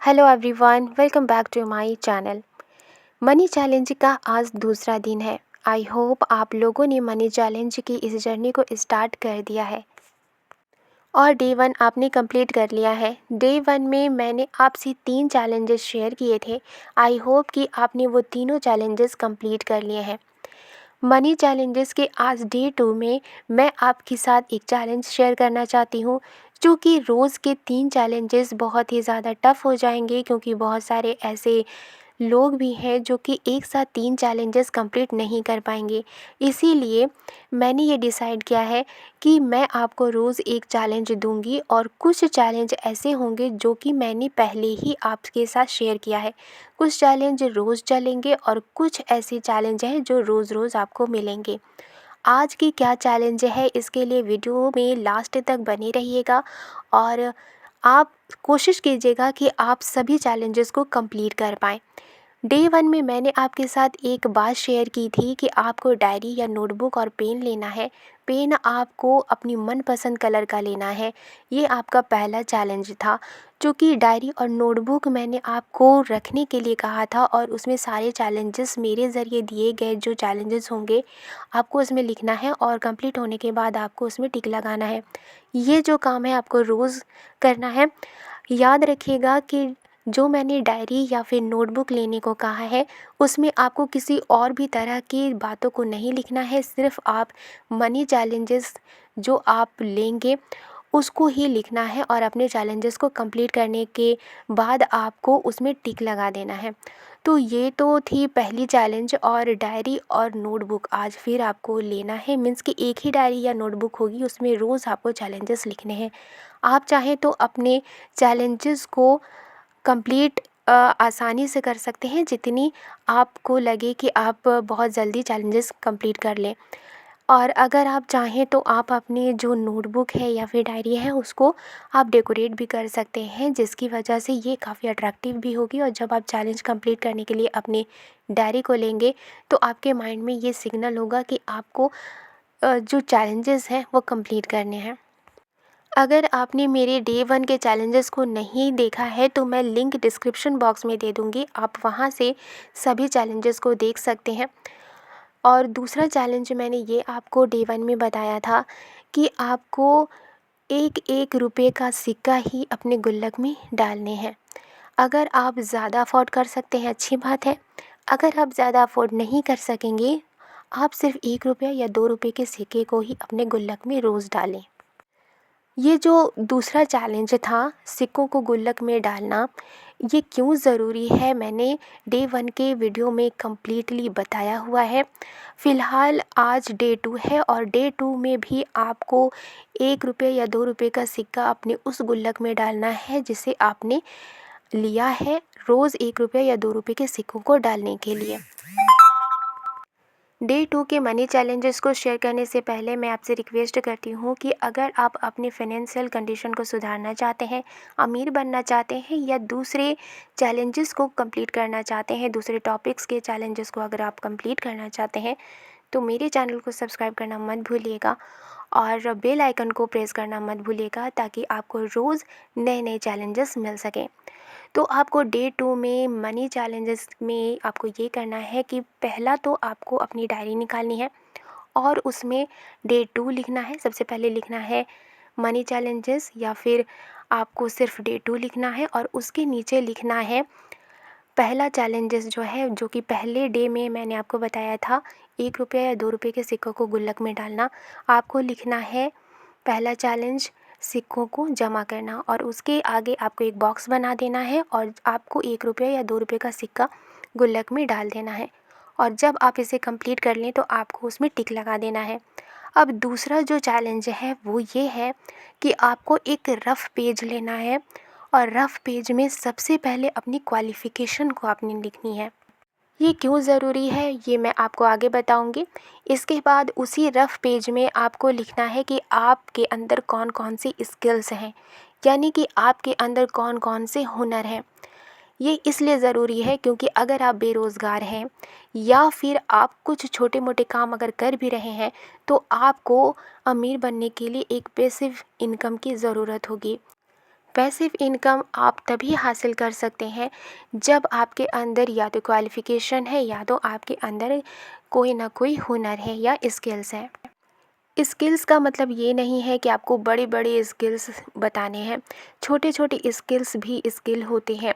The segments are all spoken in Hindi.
Hello everyone, welcome back to my channel. Money challenge का आज दूसरा दिन है। आई होप आप लोगों ने मनी चैलेंज की इस जर्नी को स्टार्ट कर दिया है और डे 1 आपने कंप्लीट कर लिया है। डे 1 में मैंने आपसे 3 चैलेंजेस शेयर किए थे। आई होप कि आपने वो तीनों चैलेंजेस कंप्लीट कर लिए हैं। मनी चैलेंजेस के आज डे 2 में मैं आपके साथ एक चैलेंज शेयर करना चाहती हूँ। चूँकि रोज़ के 3 चैलेंजेस बहुत ही ज़्यादा टफ़ हो जाएंगे, क्योंकि बहुत सारे ऐसे लोग भी हैं जो कि एक साथ 3 चैलेंजेस कंप्लीट नहीं कर पाएंगे। इसीलिए मैंने ये डिसाइड किया है कि मैं आपको रोज़ एक चैलेंज दूंगी और कुछ चैलेंज ऐसे होंगे जो कि मैंने पहले ही आपके साथ शेयर किया है। कुछ चैलेंज रोज़ चलेंगे और कुछ ऐसे चैलेंज हैं जो रोज़ रोज़ आपको मिलेंगे। आज की क्या चैलेंज है, इसके लिए वीडियो में लास्ट तक बने रहिएगा और आप कोशिश कीजिएगा कि आप सभी चैलेंजेस को कंप्लीट कर पाएँ। डे 1 में मैंने आपके साथ एक बात शेयर की थी कि आपको डायरी या नोटबुक और पेन लेना है। पेन आपको अपनी मनपसंद कलर का लेना है। ये आपका पहला चैलेंज था। चूँकि डायरी और नोटबुक मैंने आपको रखने के लिए कहा था और उसमें सारे चैलेंजेस मेरे ज़रिए दिए गए जो चैलेंजेस होंगे आपको उसमें लिखना है और कंप्लीट होने के बाद आपको उसमें टिक लगाना है। ये जो काम है आपको रोज़ करना है। याद रखिएगा कि जो मैंने डायरी या फिर नोटबुक लेने को कहा है उसमें आपको किसी और भी तरह की बातों को नहीं लिखना है। सिर्फ आप मनी चैलेंजेस जो आप लेंगे उसको ही लिखना है और अपने चैलेंजेस को कंप्लीट करने के बाद आपको उसमें टिक लगा देना है। तो ये तो थी पहली चैलेंज। और डायरी और नोटबुक आज फिर आपको लेना है। मीन्स कि एक ही डायरी या नोटबुक होगी, उसमें रोज़ आपको चैलेंजेस लिखने हैं। आप चाहें तो अपने चैलेंजेस को कंप्लीट आसानी से कर सकते हैं, जितनी आपको लगे कि आप बहुत जल्दी चैलेंजेस कंप्लीट कर लें। और अगर आप चाहें तो आप अपनी जो नोटबुक है या फिर डायरी है उसको आप डेकोरेट भी कर सकते हैं, जिसकी वजह से ये काफ़ी अट्रैक्टिव भी होगी। और जब आप चैलेंज कंप्लीट करने के लिए अपनी डायरी को लेंगे तो आपके माइंड में ये सिग्नल होगा कि आपको जो चैलेंजेस हैं वो कंप्लीट करने हैं। अगर आपने मेरे डे 1 के चैलेंजेस को नहीं देखा है तो मैं लिंक डिस्क्रिप्शन बॉक्स में दे दूँगी, आप वहाँ से सभी चैलेंजेस को देख सकते हैं। और दूसरा चैलेंज मैंने ये आपको डे 1 में बताया था कि आपको एक एक रुपये का सिक्का ही अपने गुल्लक में डालने हैं। अगर आप ज़्यादा अफोर्ड कर सकते हैं अच्छी बात है। अगर आप ज़्यादा अफोर्ड नहीं कर सकेंगे, आप सिर्फ 1 रुपया या 2 रुपये के सिक्के को ही अपने गुल्लक में रोज़ डालें। ये जो दूसरा चैलेंज था सिक्कों को गुल्लक में डालना, ये क्यों ज़रूरी है मैंने डे 1 के वीडियो में कम्प्लीटली बताया हुआ है। फ़िलहाल आज डे 2 है और डे 2 में भी आपको 1 रुपये या 2 रुपये का सिक्का अपने उस गुल्लक में डालना है जिसे आपने लिया है रोज़ 1 रुपये या 2 रुपये के सिक्कों को डालने के लिए। डे 2 के मनी चैलेंजेस को शेयर करने से पहले मैं आपसे रिक्वेस्ट करती हूँ कि अगर आप अपनी फाइनेंशियल कंडीशन को सुधारना चाहते हैं, अमीर बनना चाहते हैं या दूसरे चैलेंजेस को कंप्लीट करना चाहते हैं, दूसरे टॉपिक्स के चैलेंजेस को अगर आप कंप्लीट करना चाहते हैं तो मेरे चैनल को सब्सक्राइब करना मत भूलिएगा और बेल आइकन को प्रेस करना मत भूलिएगा, ताकि आपको रोज़ नए नए चैलेंजेस मिल सकें। तो आपको डे 2 में मनी चैलेंजेस में आपको ये करना है कि पहला तो आपको अपनी डायरी निकालनी है और उसमें डे 2 लिखना है। सबसे पहले लिखना है मनी चैलेंजेस, या फिर आपको सिर्फ डे 2 लिखना है और उसके नीचे लिखना है पहला चैलेंजेस जो है, जो कि पहले डे में मैंने आपको बताया था 1 रुपया या 2 रुपये के सिक्कों को गुल्लक में डालना। आपको लिखना है पहला चैलेंज सिक्कों को जमा करना और उसके आगे आपको एक बॉक्स बना देना है और आपको 1 रुपया या 2 रुपये का सिक्का गुल्लक में डाल देना है। और जब आप इसे कंप्लीट कर लें तो आपको उसमें टिक लगा देना है। अब दूसरा जो चैलेंज है वो ये है कि आपको एक रफ़ पेज लेना है और रफ़ पेज में सबसे पहले अपनी क्वालिफ़िकेशन को आपने लिखनी है। ये क्यों ज़रूरी है ये मैं आपको आगे बताऊंगी। इसके बाद उसी रफ़ पेज में आपको लिखना है कि आपके अंदर कौन कौन सी स्किल्स हैं, यानी कि आपके अंदर कौन कौन से हुनर हैं। ये इसलिए ज़रूरी है क्योंकि अगर आप बेरोज़गार हैं या फिर आप कुछ छोटे मोटे काम अगर कर भी रहे हैं तो आपको अमीर बनने के लिए एक पैसिव इनकम की ज़रूरत होगी। पैसिव इनकम आप तभी हासिल कर सकते हैं जब आपके अंदर या तो क्वालिफ़िकेशन है या तो आपके अंदर कोई ना कोई हुनर है या स्किल्स है। स्किल्स का मतलब ये नहीं है कि आपको बड़े बड़े स्किल्स बताने हैं, छोटे छोटे स्किल्स भी स्किल होते हैं।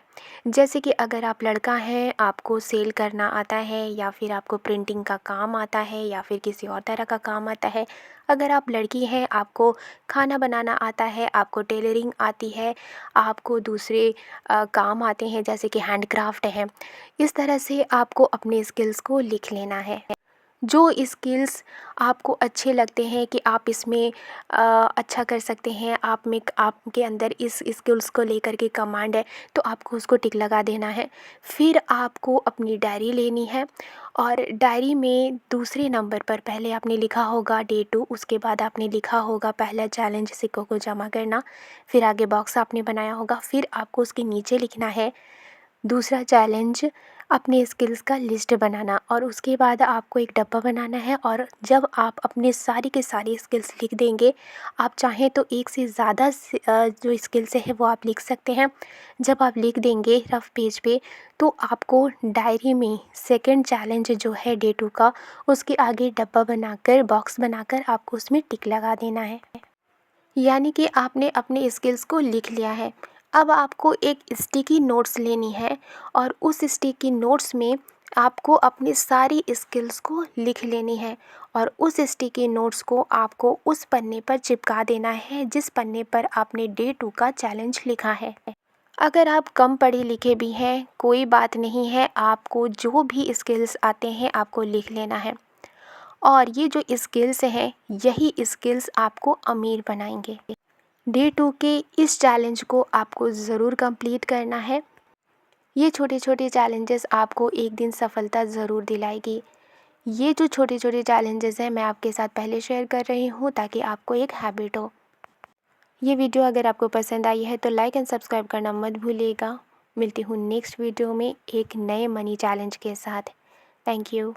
जैसे कि अगर आप लड़का हैं, आपको सेल करना आता है या फिर आपको प्रिंटिंग का काम आता है या फिर किसी और तरह का काम आता है। अगर आप लड़की हैं, आपको खाना बनाना आता है, आपको टेलरिंग आती है, आपको दूसरे काम आते हैं जैसे कि हैंडक्राफ्ट है। इस तरह से आपको अपने स्किल्स को लिख लेना है। जो स्किल्स आपको अच्छे लगते हैं कि आप इसमें अच्छा कर सकते हैं, आप में आपके अंदर इस स्किल्स को लेकर के कमांड है, तो आपको उसको टिक लगा देना है। फिर आपको अपनी डायरी लेनी है और डायरी में दूसरे नंबर पर पहले आपने लिखा होगा डे 2, उसके बाद आपने लिखा होगा पहला चैलेंज सिक्कों को जमा करना, फिर आगे बॉक्स आपने बनाया होगा, फिर आपको उसके नीचे लिखना है दूसरा चैलेंज अपने स्किल्स का लिस्ट बनाना, और उसके बाद आपको एक डब्बा बनाना है। और जब आप अपने सारी के सारी स्किल्स लिख देंगे, आप चाहें तो एक से ज़्यादा जो स्किल्स है वो आप लिख सकते हैं। जब आप लिख देंगे रफ पेज पे, तो आपको डायरी में सेकंड चैलेंज जो है डे 2 का, उसके आगे डब्बा बनाकर बॉक्स बनाकर आपको उसमें टिक लगा देना है। यानी कि आपने अपने स्किल्स को लिख लिया है। अब आपको एक स्टिकी नोट्स लेनी है और उस स्टिकी नोट्स में आपको अपनी सारी स्किल्स को लिख लेनी है, और उस स्टिकी नोट्स को आपको उस पन्ने पर चिपका देना है जिस पन्ने पर आपने डे 2 का चैलेंज लिखा है। अगर आप कम पढ़े लिखे भी हैं, कोई बात नहीं है, आपको जो भी स्किल्स आते हैं आपको लिख लेना है। और ये जो स्किल्स हैं, यही स्किल्स आपको अमीर बनाएंगे। डे 2 के इस चैलेंज को आपको ज़रूर कंप्लीट करना है। ये छोटे छोटे चैलेंजेस आपको एक दिन सफलता ज़रूर दिलाएगी। ये जो छोटे छोटे चैलेंजेस हैं, मैं आपके साथ पहले शेयर कर रही हूँ ताकि आपको एक हैबिट हो। ये वीडियो अगर आपको पसंद आई है तो लाइक एंड सब्सक्राइब करना मत भूलिएगा। मिलती हूँ नेक्स्ट वीडियो में एक नए मनी चैलेंज के साथ। Thank you.